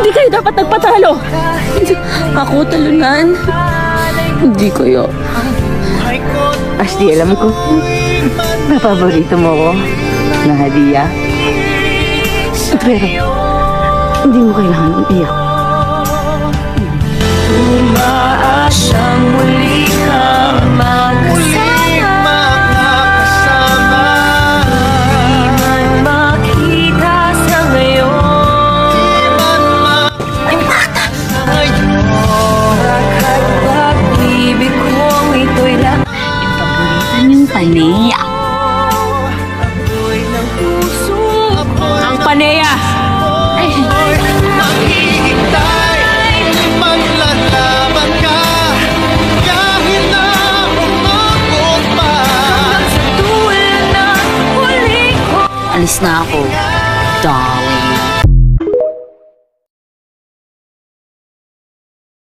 Hindi kayo dapat nagpatalo. Ako talunan. Hindi kayo. Ashley, alam ko. Napaborito mo ko na hadiah. Pero, hindi mo kailangan umiyak. Umaasang muli kang makasama. Di man makita sa ngayon. Yung bata! Bakit pag-ibig kong ito'y lang Paborito niyong paneya. Ang paneya! Alis na ako.